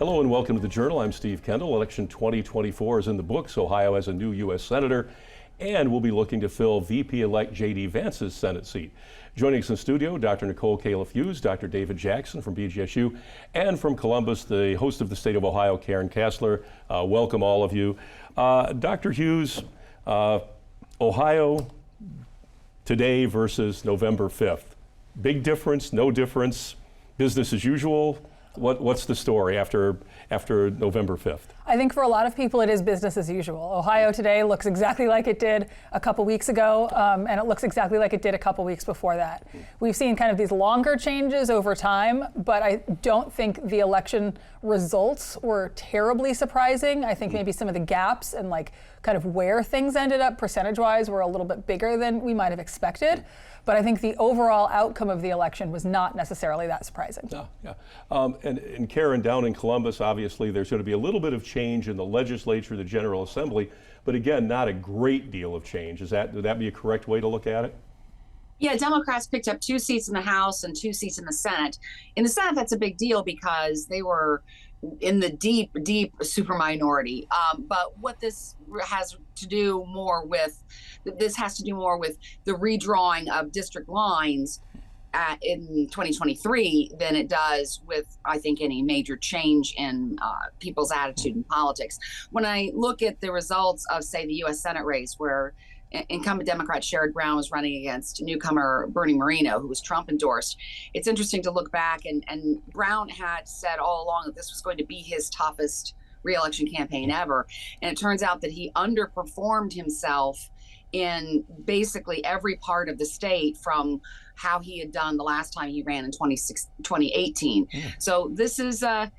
Hello and welcome to the Journal. I'm Steve Kendall. Election 2024 is in the books. Ohio has a new U.S. Senator, and we'll be looking to fill VP-elect J.D. Vance's Senate seat. Joining us in studio, Dr. Nicole Kalaf-Hughes, Dr. David Jackson from BGSU, and from Columbus, the host of the State of Ohio, Karen Kasler. Welcome all of you. Dr. Hughes, Ohio today versus November 5th. Big difference, no difference, business as usual? What's the story after November 5th? I think for a lot of people it is business as usual. Ohio today looks exactly like it did a couple weeks ago, and it looks exactly like it did a couple weeks before that. We've seen kind of these longer changes over time, but I don't think the election results were terribly surprising. I think maybe some of the gaps and like kind of where things ended up percentage-wise were a little bit bigger than we might have expected. But I think the overall outcome of the election was not necessarily that surprising. Yeah. And Karen, down in Columbus, obviously there's going to be a little bit of change in the legislature, the General Assembly, but again, not a great deal of change. Would that be a correct way to look at it? Yeah, Democrats picked up 2 seats in the House and 2 seats in the Senate. In the Senate, that's a big deal because they were in the deep super minority. But what this has to do more with, the redrawing of district lines in 2023 than it does with, I think, any major change in people's attitude in politics. When I look at the results of, say, the U.S. Senate race, where incumbent Democrat Sherrod Brown was running against newcomer Bernie Moreno, who was Trump endorsed. It's interesting to look back, and Brown had said all along that this was going to be his toughest re-election campaign ever. And it turns out that he underperformed himself in basically every part of the state from how he had done the last time he ran in 2018. So this is the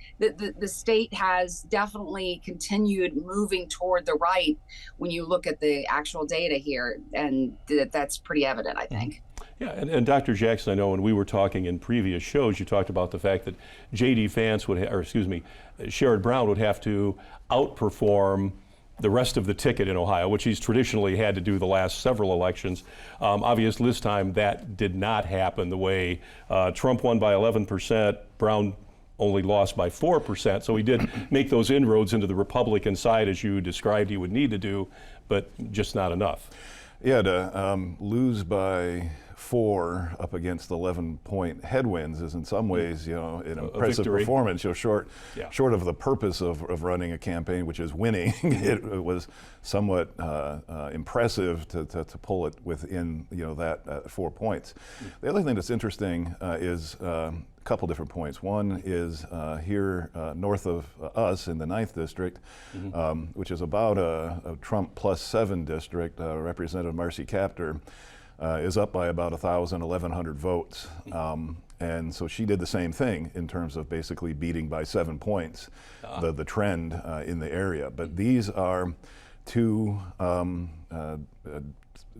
state has definitely continued moving toward the right when you look at the actual data here, and that's pretty evident, I think. Yeah, and Dr. Jackson, I know when we were talking in previous shows, you talked about the fact that J.D. Vance Sherrod Brown would have to outperform the rest of the ticket in Ohio, which he's traditionally had to do the last several elections. Obviously, this time that did not happen the way Trump won by 11%, Brown only lost by 4%. So he did make those inroads into the Republican side, as you described he would need to do, but just not enough. Yeah, to lose by 4 up against 11-point headwinds is in some ways, an impressive performance. Short of the purpose of running a campaign, which is winning, it was somewhat impressive to pull it within that 4 points. The other thing that's interesting is a couple different points. One is here north of us in the 9th district, which is about a Trump +7 district. Representative Marcy Kaptur is up by about 1,100 votes. And so she did the same thing in terms of basically beating by 7 points the trend in the area. But these are 2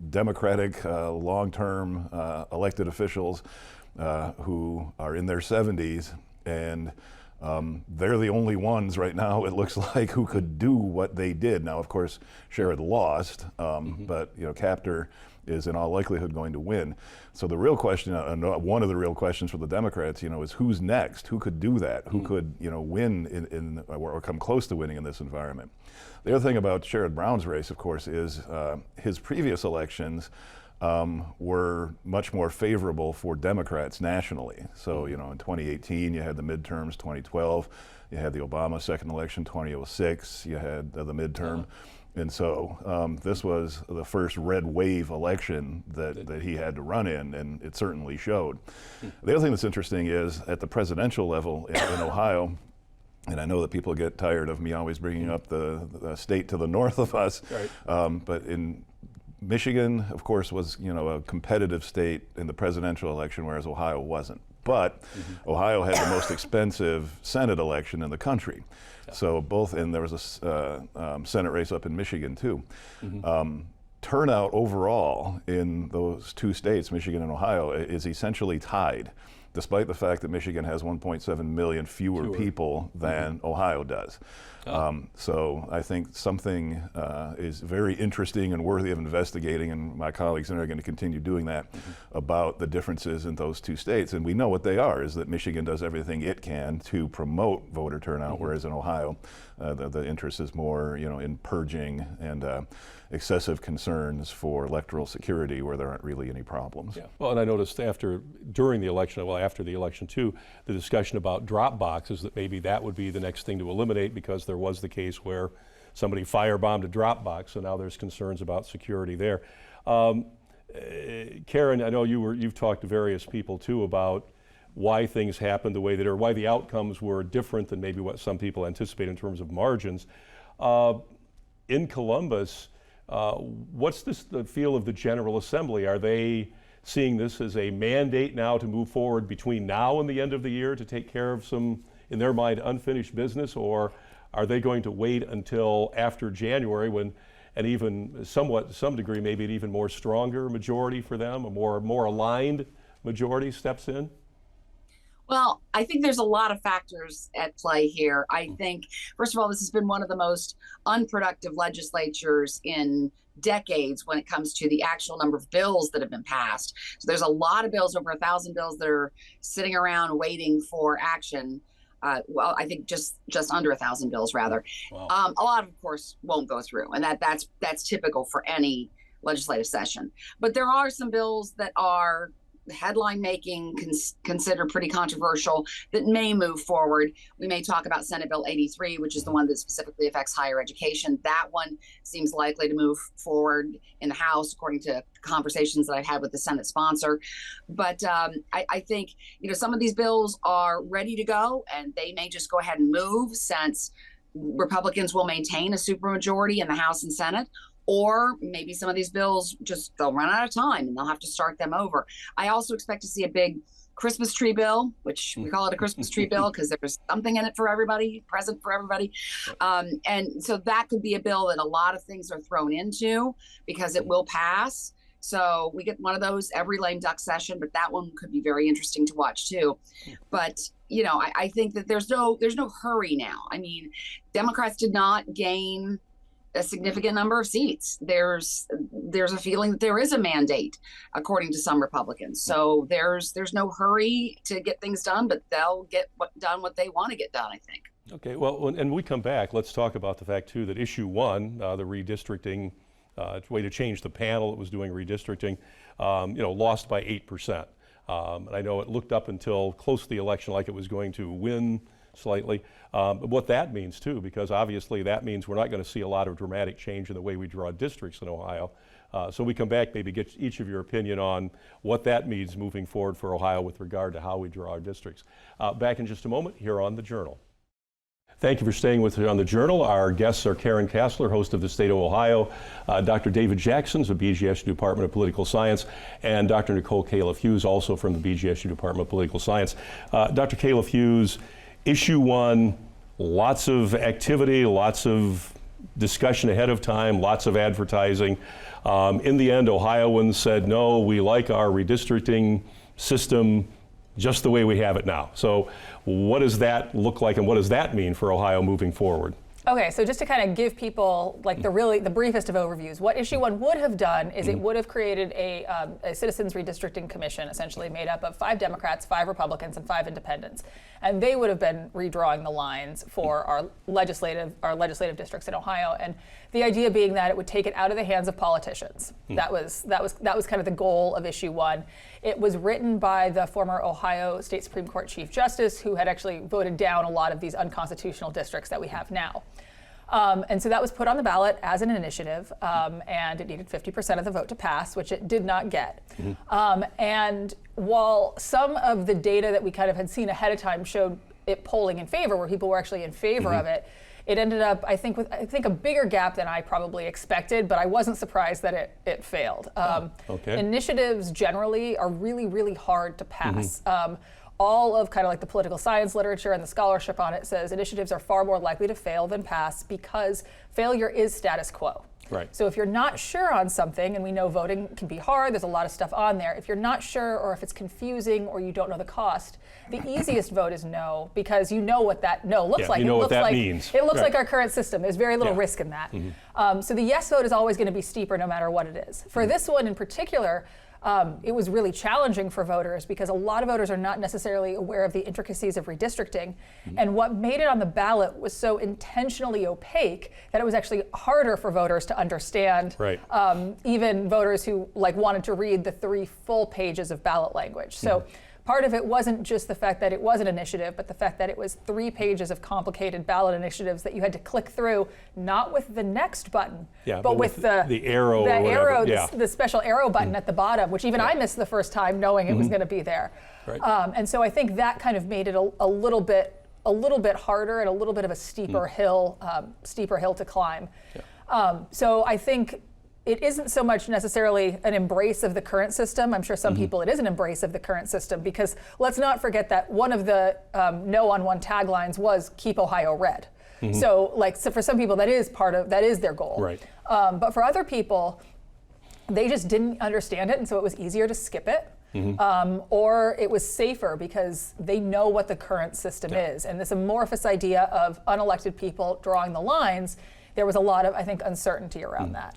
Democratic long-term elected officials who are in their 70s, and they're the only ones right now, it looks like, who could do what they did. Now, of course, Sherrod lost, but Kaptur is in all likelihood going to win. So the real question, one of the real questions for the Democrats, is who's next? Who could do that? Who could, win or come close to winning in this environment? The other thing about Sherrod Brown's race, of course, is his previous elections were much more favorable for Democrats nationally. So, in 2018, you had the midterms, 2012, you had the Obama second election, 2006, you had the midterm. And so this was the first red wave election that he had to run in, and it certainly showed. The other thing that's interesting is at the presidential level in Ohio, and I know that people get tired of me always bringing up the state to the north of us, but in Michigan, of course, was a competitive state in the presidential election, whereas Ohio wasn't. But Ohio had the most expensive Senate election in the country. So and there was a Senate race up in Michigan too. Turnout overall in those 2 states, Michigan and Ohio, is essentially tied, despite the fact that Michigan has 1.7 million fewer people than Ohio does. So I think something is very interesting and worthy of investigating, and my colleagues and I are going to continue doing that about the differences in those two states. And we know what they are, is that Michigan does everything it can to promote voter turnout, whereas in Ohio, the interest is more, in purging and excessive concerns for electoral security where there aren't really any problems. Yeah. Well, and I noticed after the election too, the discussion about drop boxes, that maybe that would be the next thing to eliminate, because there was the case where somebody firebombed a drop box, so now there's concerns about security there. Karen, I know you've talked to various people too about why things happened the way that, or why the outcomes were different than maybe what some people anticipate in terms of margins. In Columbus, what's the feel of the General Assembly? Are they seeing this as a mandate now to move forward between now and the end of the year to take care of some, in their mind, unfinished business, or are they going to wait until after January when an even some degree, maybe an even more stronger majority for them, a more aligned majority steps in? Well, I think there's a lot of factors at play here. I think, first of all, this has been one of the most unproductive legislatures in decades when it comes to the actual number of bills that have been passed. So there's a lot of bills, over 1,000 bills, that are sitting around waiting for action. Well, I think just under 1,000 bills, rather. Wow. A lot, of course, won't go through, and that's typical for any legislative session. But there are some bills that are headline making, considered pretty controversial, that may move forward. We may talk about Senate Bill 83, which is the one that specifically affects higher education. That one seems likely to move forward in the House, according to conversations that I've had with the Senate sponsor. But I think, some of these bills are ready to go, and they may just go ahead and move, since Republicans will maintain a supermajority in the House and Senate. Or maybe some of these bills they'll run out of time and they'll have to start them over. I also expect to see a big Christmas tree bill, which we call it a Christmas tree bill because there's something in it for everybody, present for everybody. And so that could be a bill that a lot of things are thrown into because it will pass. So we get one of those every lame duck session, but that one could be very interesting to watch too. But I think that there's no hurry now. I mean, Democrats did not gain a significant number of seats. There's a feeling that there is a mandate, according to some Republicans. So there's no hurry to get things done, but they'll get done what they want to get done, I think. Okay, well, when we come back, let's talk about the fact too that issue one, the redistricting, way to change the panel that was doing redistricting, lost by 8%. And I know it looked up until close to the election like it was going to win slightly. What that means too, because obviously that means we're not going to see a lot of dramatic change in the way we draw districts in Ohio. So we come back, maybe get each of your opinion on what that means moving forward for Ohio with regard to how we draw our districts. Back in just a moment here on The Journal. Thank you for staying with us on The Journal. Our guests are Karen Kasler, host of the State of Ohio, Dr. David Jackson of the BGSU Department of Political Science, and Dr. Nicole Kalaf-Hughes, also from the BGSU Department of Political Science. Dr. Kalaf-Hughes, issue one, lots of activity, lots of discussion ahead of time, lots of advertising. In the end, Ohioans said, no, we like our redistricting system just the way we have it now. So what does that look like, and what does that mean for Ohio moving forward? Okay, so just to kind of give people like the briefest of overviews, what issue one would have done is it would have created a citizens redistricting commission, essentially made up of 5 Democrats, 5 Republicans, and 5 independents, and they would have been redrawing the lines for our legislative districts in Ohio. And the idea being that it would take it out of the hands of politicians. That was kind of the goal of issue one. It was written by the former Ohio State Supreme Court Chief Justice, who had actually voted down a lot of these unconstitutional districts that we have now. And so that was put on the ballot as an initiative, and it needed 50% of the vote to pass, which it did not get. And while some of the data that we kind of had seen ahead of time showed it polling in favor, where people were actually in favor of it, it ended up, I think, with a bigger gap than I probably expected, but I wasn't surprised that it failed. Initiatives generally are really, really hard to pass. All of kind of like the political science literature and the scholarship on it says initiatives are far more likely to fail than pass because failure is status quo. Right. So if you're not sure on something, and we know voting can be hard, there's a lot of stuff on there. If you're not sure, or if it's confusing, or you don't know the cost, the easiest vote is no, because you know what that no looks like. You know it what looks that like, means. It looks Right. like our current system. There's very little risk in that. So the yes vote is always going to be steeper no matter what it is. For this one in particular, it was really challenging for voters because a lot of voters are not necessarily aware of the intricacies of redistricting. And what made it on the ballot was so intentionally opaque that it was actually harder for voters to understand. Right. Even voters who wanted to read the 3 full pages of ballot language. So part of it wasn't just the fact that it was an initiative, but the fact that it was 3 pages of complicated ballot initiatives that you had to click through, not with the next button, but with the arrow, the or whatever. arrow, the special arrow button at the bottom, which even I missed the first time knowing it was going to be there. Right. And so I think that kind of made it a little bit harder and a little bit of a steeper hill to climb. So I think it isn't so much necessarily an embrace of the current system. I'm sure some people it is an embrace of the current system, because let's not forget that one of the no on one taglines was keep Ohio red. So for some people that is their goal. Right. But for other people, they just didn't understand it, and so it was easier to skip it. Or it was safer because they know what the current system is. And this amorphous idea of unelected people drawing the lines, there was a lot of, I think, uncertainty around that.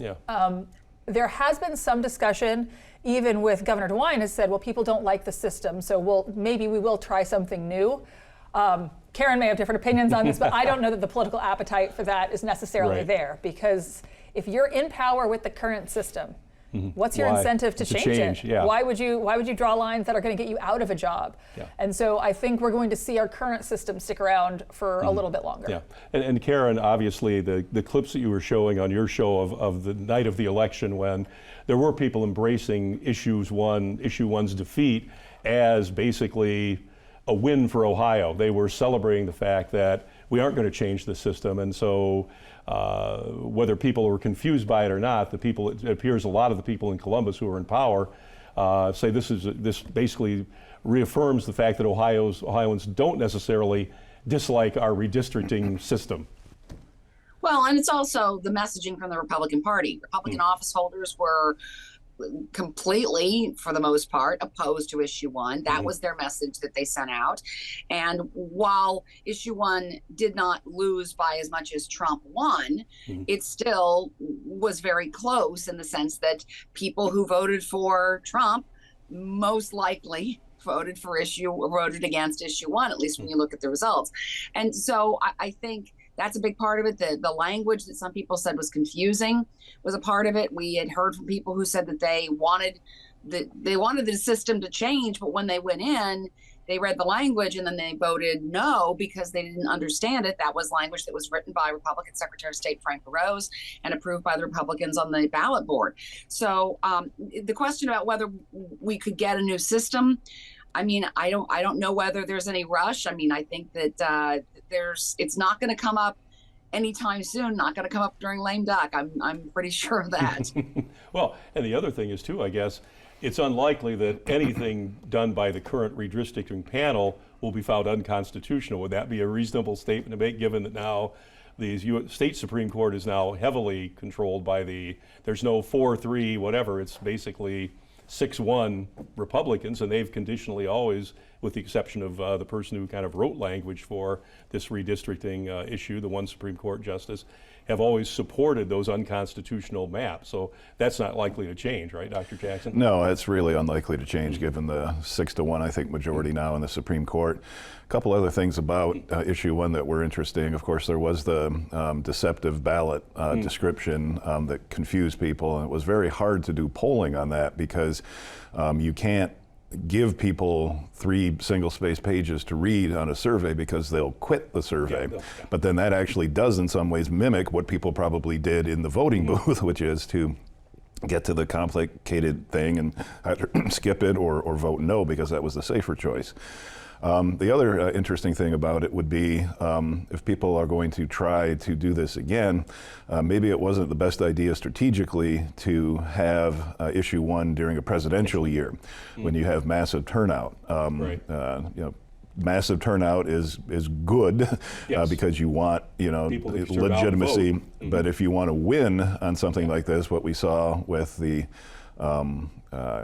There has been some discussion, even with Governor DeWine has said, well, people don't like the system, so maybe we will try something new. Karen may have different opinions on this, but I don't know that the political appetite for that is necessarily there, because if you're in power with the current system, what's your incentive to change it? Yeah. Why would you draw lines that are going to get you out of a job? And so I think we're going to see our current system stick around for a little bit longer. And Karen, obviously the clips that you were showing on your show of the night of the election, when there were people embracing issue one's defeat as basically a win for Ohio. They were celebrating the fact that we aren't going to change the system, and so whether people were confused by it or not, it appears a lot of the people in Columbus who are in power say this basically reaffirms the fact that Ohioans don't necessarily dislike our redistricting system. Well, and it's also the messaging from the Republican Party. Republican office holders were completely, for the most part, opposed to issue 1. That was their message that they sent out. And while issue 1 did not lose by as much as Trump won, it still was very close, in the sense that people who voted for Trump most likely voted against issue 1, at least when you look at the results. And so I think that's a big part of it. The language that some people said was confusing was a part of it. We had heard from people who said that they wanted the system to change, but when they went in, they read the language and then they voted no because they didn't understand it. That was language that was written by Republican Secretary of State Frank LaRose and approved by the Republicans on the ballot board. So the question about whether we could get a new system, I mean, I don't know whether there's any rush. I mean, I think that it's not going to come up anytime soon. Not going to come up during lame duck. I'm pretty sure of that. Well, and the other thing is too, I guess, it's unlikely that anything done by the current redistricting panel will be found unconstitutional. Would that be a reasonable statement to make, given that now the state Supreme Court is now heavily controlled by there's no 4-3 whatever, it's basically 6-1 Republicans, and they've conditionally always, with the exception of the person who kind of wrote language for this redistricting issue, the one Supreme Court justice, have always supported those unconstitutional maps. So that's not likely to change, right, Dr. Jackson? No, it's really unlikely to change given the 6-1, I think, majority now in the Supreme Court. A couple other things about issue 1 that were interesting. Of course, there was the deceptive ballot description that confused people, and it was very hard to do polling on that because you can't give people 3 single-space pages to read on a survey because they'll quit the survey. But then that actually does in some ways mimic what people probably did in the voting booth, which is to get to the complicated thing and either skip it or vote no because that was the safer choice. The other interesting thing about it would be if people are going to try to do this again, maybe it wasn't the best idea strategically to have issue 1 during a presidential year when you have massive turnout. Right. massive turnout is good Yes. because you want, People to turn out and legitimacy. vote. But if you want to win on something like this, what we saw with the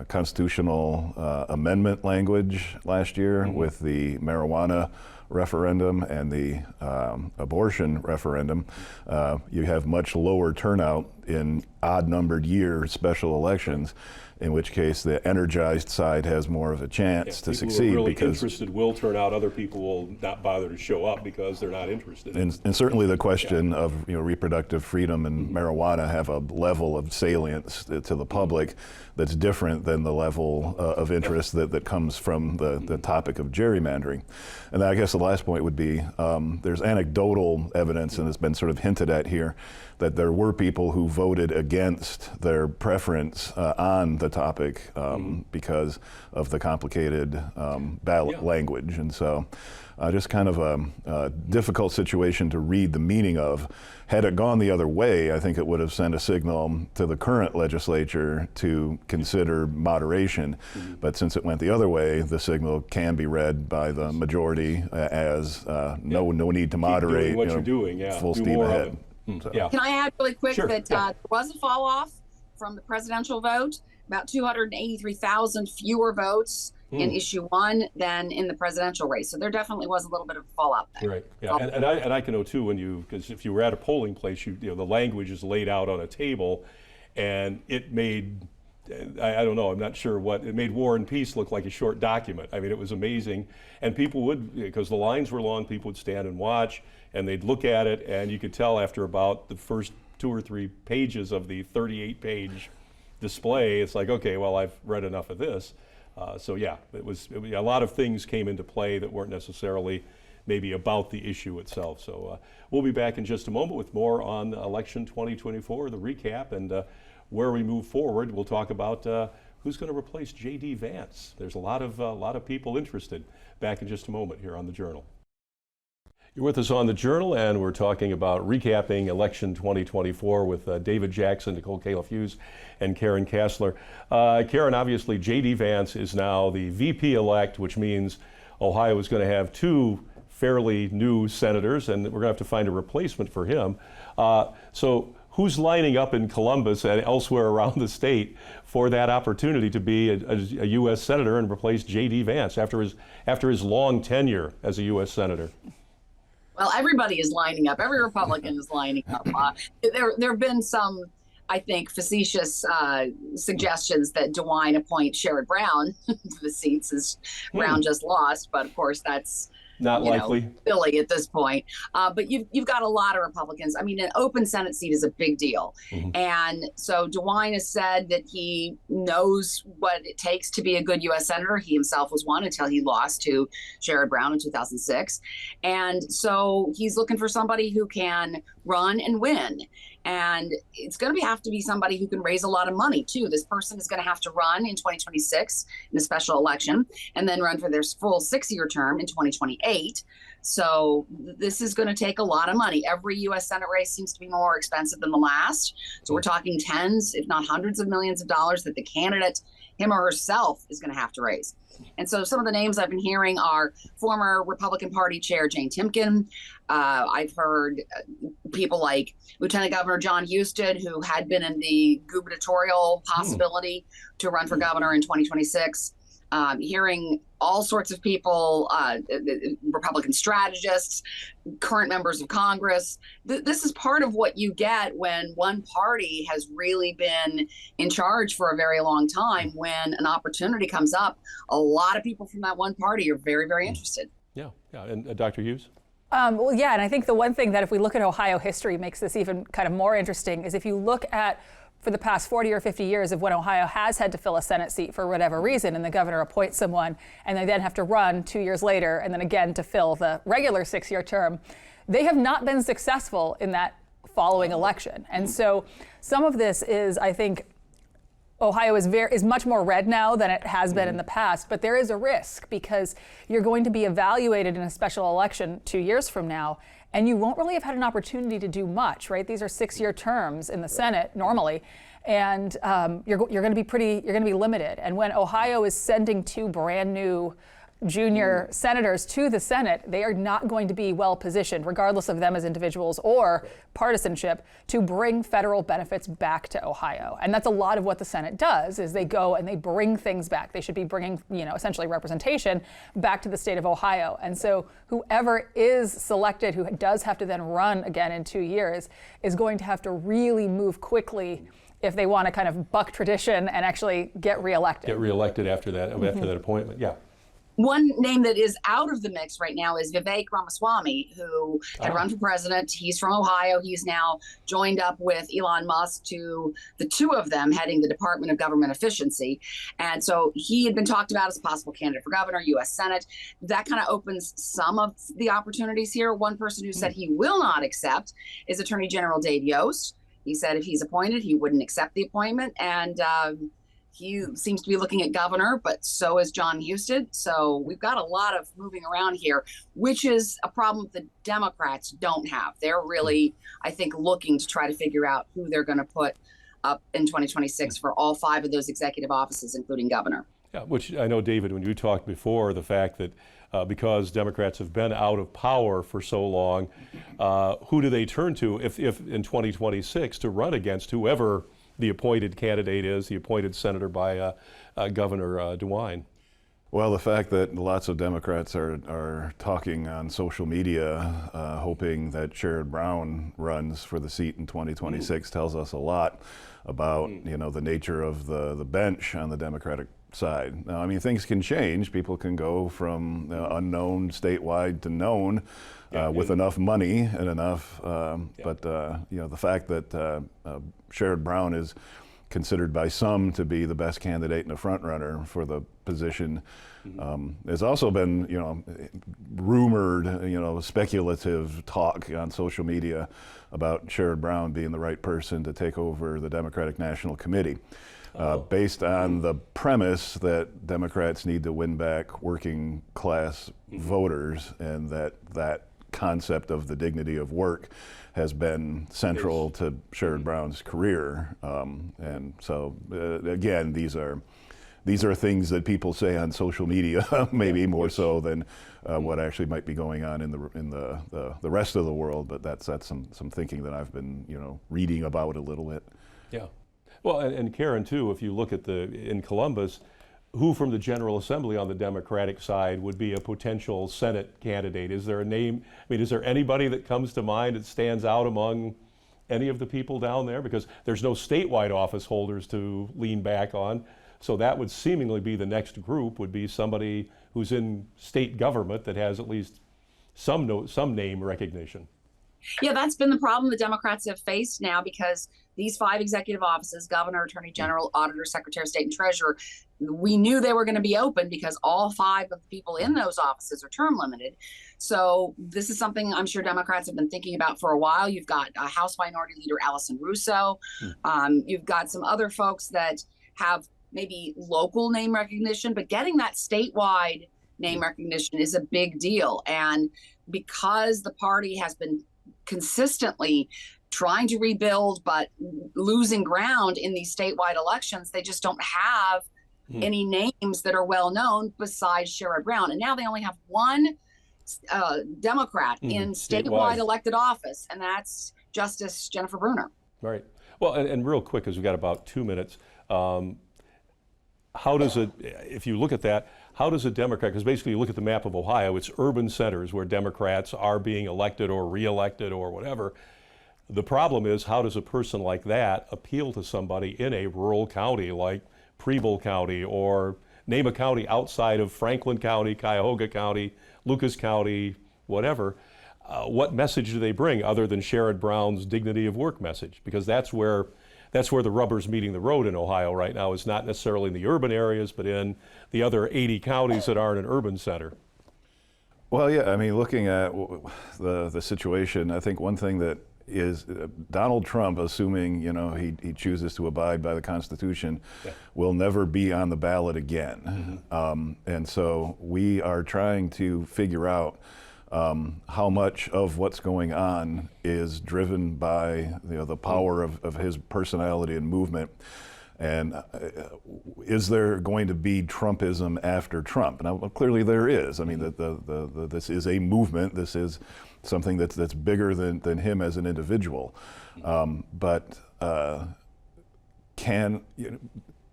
constitutional amendment language last year, with the marijuana referendum and the abortion referendum, you have much lower turnout in odd-numbered year special elections, in which case the energized side has more of a chance to People succeed. who are really because interested will turn out. Other people will not bother to show up because they're not interested. and certainly the question of reproductive freedom and marijuana have a level of salience to the public that's different than the level of interest that comes from the topic of gerrymandering. And I guess the last point would be there's anecdotal evidence, and it's been sort of hinted at here, that there were people who voted against their preference on the topic because of the complicated ballot language. And so just kind of a difficult situation to read the meaning of. Had it gone the other way, I think it would have sent a signal to the current legislature to consider moderation. But since it went the other way, the signal can be read by the majority as no need to moderate. Keep doing what you're doing, full Do steam more of ahead. it. So. Yeah. Can I add really quick Sure, that yeah. there was a fall off from the presidential vote, about 283,000 fewer votes in issue 1 than in the presidential race. So there definitely was a little bit of a fallout there. Right. Yeah. And I can know too because if you were at a polling place, the language is laid out on a table, and it made I don't know, I'm not sure what it made. War and Peace look like a short document. I mean, it was amazing, and people would, because the lines were long, people would stand and watch, and they'd look at it, and you could tell after about the first 2 or 3 pages of the 38-page display, it's like, okay, well, I've read enough of this. So yeah, it was a lot of things came into play that weren't necessarily maybe about the issue itself. So we'll be back in just a moment with more on election 2024, the recap, and where we move forward. We'll talk about who's going to replace J.D. Vance. There's a lot of people interested. Back in just a moment here on The Journal. You're with us on The Journal, and we're talking about recapping election 2024 with David Jackson, Nicole Kalaf-Hughes, and Karen Kasler. Karen, obviously, J.D. Vance is now the VP-elect, which means Ohio is going to have 2 fairly new senators, and we're going to have to find a replacement for him. So who's lining up in Columbus and elsewhere around the state for that opportunity to be a U.S. senator and replace J.D. Vance after his long tenure as a U.S. senator? Well, everybody is lining up. Every Republican is lining up. There have been some, I think, facetious suggestions that DeWine appoint Sherrod Brown to the seats, as Brown just lost. But of course, that's not likely. Silly at this point. But you've got a lot of Republicans. I mean, an open Senate seat is a big deal. And so DeWine has said that he knows what it takes to be a good U.S. senator. He himself was one until he lost to Sherrod Brown in 2006. And so he's looking for somebody who can run and win. And it's going to have to be somebody who can raise a lot of money, too. This person is going to have to run in 2026 in a special election and then run for their full 6-year term in 2028. So this is going to take a lot of money. Every U.S. Senate race seems to be more expensive than the last. So we're talking tens, if not hundreds of millions of dollars that the candidate, him or herself, is going to have to raise. And so some of the names I've been hearing are former Republican Party Chair Jane Timken. I've heard people like Lieutenant Governor John Husted, who had been in the gubernatorial possibility to run for governor in 2026. Hearing all sorts of people, Republican strategists, current members of Congress. This is part of what you get when one party has really been in charge for a very long time. When an opportunity comes up, a lot of people from that one party are very, very interested. Yeah. And Dr. Hughes? Well, yeah, and I think the one thing that if we look at Ohio history makes this even kind of more interesting is if you look at for the past 40 or 50 years of when Ohio has had to fill a Senate seat for whatever reason, and the governor appoints someone, and they then have to run 2 years later, and then again to fill the regular 6-year term, they have not been successful in that following election. And so some of this is, I think, Ohio is much more red now than it has been in the past, but there is a risk because you're going to be evaluated in a special election 2 years from now, and you won't really have had an opportunity to do much, right? These are 6-year terms in the Senate normally, and you're going to be limited. And when Ohio is sending 2 brand new junior senators to the Senate, they are not going to be well positioned, regardless of them as individuals or partisanship, to bring federal benefits back to Ohio. And that's a lot of what the Senate does, is they go and they bring things back. They should be bringing, essentially representation back to the state of Ohio. And so whoever is selected, who does have to then run again in 2 years, is going to have to really move quickly if they want to kind of buck tradition and actually get reelected. Get reelected after that appointment, yeah. One name that is out of the mix right now is Vivek Ramaswamy, who had run for president. He's from Ohio. He's now joined up with Elon Musk, the two of them heading the Department of Government Efficiency. And so he had been talked about as a possible candidate for governor, U.S. Senate. That kind of opens some of the opportunities here. One person who said he will not accept is Attorney General J.D. He said if he's appointed, he wouldn't accept the appointment. And he seems to be looking at governor, but so is John Husted. So we've got a lot of moving around here, which is a problem the Democrats don't have. They're really, I think, looking to try to figure out who they're going to put up in 2026 for all 5 of those executive offices, including governor. Yeah, which I know, David, when you talked before, the fact that because Democrats have been out of power for so long, who do they turn to if in 2026 to run against whoever the appointed candidate is, the appointed senator by Governor DeWine? Well, the fact that lots of Democrats are talking on social media, hoping that Sherrod Brown runs for the seat in 2026 tells us a lot about the nature of the bench on the Democratic side. Now, I mean, things can change. People can go from unknown statewide to known with enough money and enough. But the fact that Sherrod Brown is considered by some to be the best candidate and a front runner for the position has also been, rumored, speculative talk on social media about Sherrod Brown being the right person to take over the Democratic National Committee. Based on the premise that Democrats need to win back working class voters, and that concept of the dignity of work has been central to Sherrod Brown's career. And so, again, these are things that people say on social media, maybe more so than what actually might be going on in the rest of the world. But that's some thinking that I've been reading about a little bit. Yeah. Well, and Karen, too, if you look at in Columbus, who from the General Assembly on the Democratic side would be a potential Senate candidate? Is there a name? I mean, is there anybody that comes to mind that stands out among any of the people down there? Because there's no statewide office holders to lean back on. So that would seemingly be the next group, would be somebody who's in state government that has at least some name recognition. Yeah, that's been the problem the Democrats have faced now, because these 5 executive offices, governor, attorney general, auditor, secretary of state, and treasurer, we knew they were going to be open because all 5 of the people in those offices are term limited. So this is something I'm sure Democrats have been thinking about for a while. You've got House Minority Leader Allison Russo. You've got some other folks that have maybe local name recognition, but getting that statewide name recognition is a big deal. And because the party has been consistently trying to rebuild but losing ground in these statewide elections, they just don't have any names that are well known besides Sherrod Brown. And now they only have one Democrat in statewide elected office, and that's Justice Jennifer Brunner. Right. Well, and real quick, because we've got about 2 minutes, how does it, if you look at that, how does a Democrat, because basically you look at the map of Ohio, it's urban centers where Democrats are being elected or reelected or whatever. The problem is, how does a person like that appeal to somebody in a rural county like Preble County, or name a county outside of Franklin County, Cuyahoga County, Lucas County, whatever? What message do they bring other than Sherrod Brown's dignity of work message? Because that's where the rubber's meeting the road in Ohio right now. It's not necessarily in the urban areas, but in the other 80 counties that aren't an urban center. Well, yeah, I mean, looking at the situation, I think one thing that is Donald Trump, assuming he chooses to abide by the Constitution, will never be on the ballot again. And so we are trying to figure out how much of what's going on is driven by the power of his personality and movement. And is there going to be Trumpism after Trump? Now, clearly there is. I mean, this is a movement. This is something that's bigger than him as an individual. But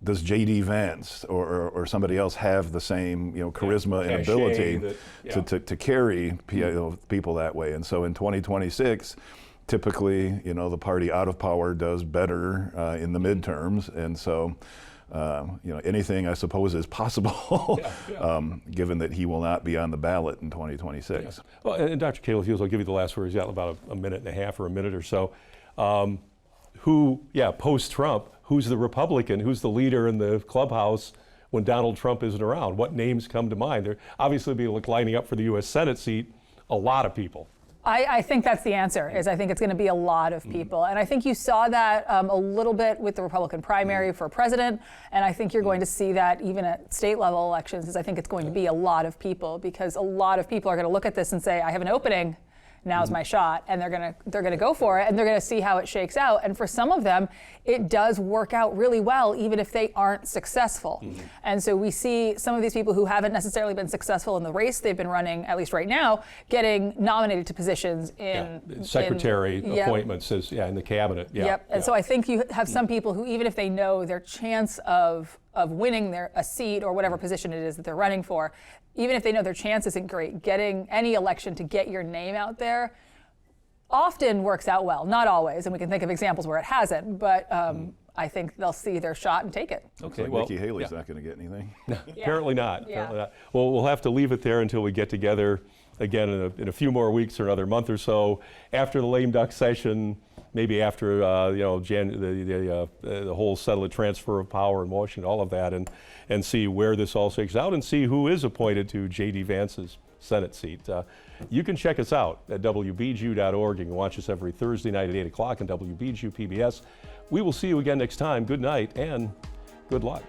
does J.D. Vance or somebody else have the same charisma and ability to carry people that way? And so in 2026, typically, the party out of power does better in the midterms, and so anything I suppose is possible, given that he will not be on the ballot in 2026. Yeah. Well, and Dr. Kalaf-Hughes, I'll give you the last word. He's got about a minute and a half or a minute or so. Post-Trump, who's the Republican? Who's the leader in the clubhouse when Donald Trump isn't around? What names come to mind? There obviously be lining up for the U.S. Senate seat. A lot of people. I think that's the answer, is I think it's going to be a lot of people. And I think you saw that a little bit with the Republican primary for president. And I think you're going to see that even at state level elections, is I think it's going to be a lot of people, because a lot of people are going to look at this and say, I have an opening. Now's my shot, and they're gonna go for it, and they're gonna see how it shakes out. And for some of them, it does work out really well, even if they aren't successful. And so we see some of these people who haven't necessarily been successful in the race they've been running, at least right now, getting nominated to positions in secretary appointments, in the cabinet. And so I think you have some people who, even if they know their chance of winning a seat or whatever position it is that they're running for, even if they know their chance isn't great, getting any election to get your name out there often works out well. Not always, and we can think of examples where it hasn't, but I think they'll see their shot and take it. Okay, well, Nikki Haley's not going to get anything. Apparently not. Apparently not. Well, we'll have to leave it there until we get together again in a few more weeks or another month or so after the lame duck session. Maybe after the whole settled transfer of power in Washington, all of that, and see where this all shakes out, and see who is appointed to J.D. Vance's Senate seat. You can check us out at WBGU.org. You can watch us every Thursday night at 8 o'clock on WBGU PBS. We will see you again next time. Good night and good luck.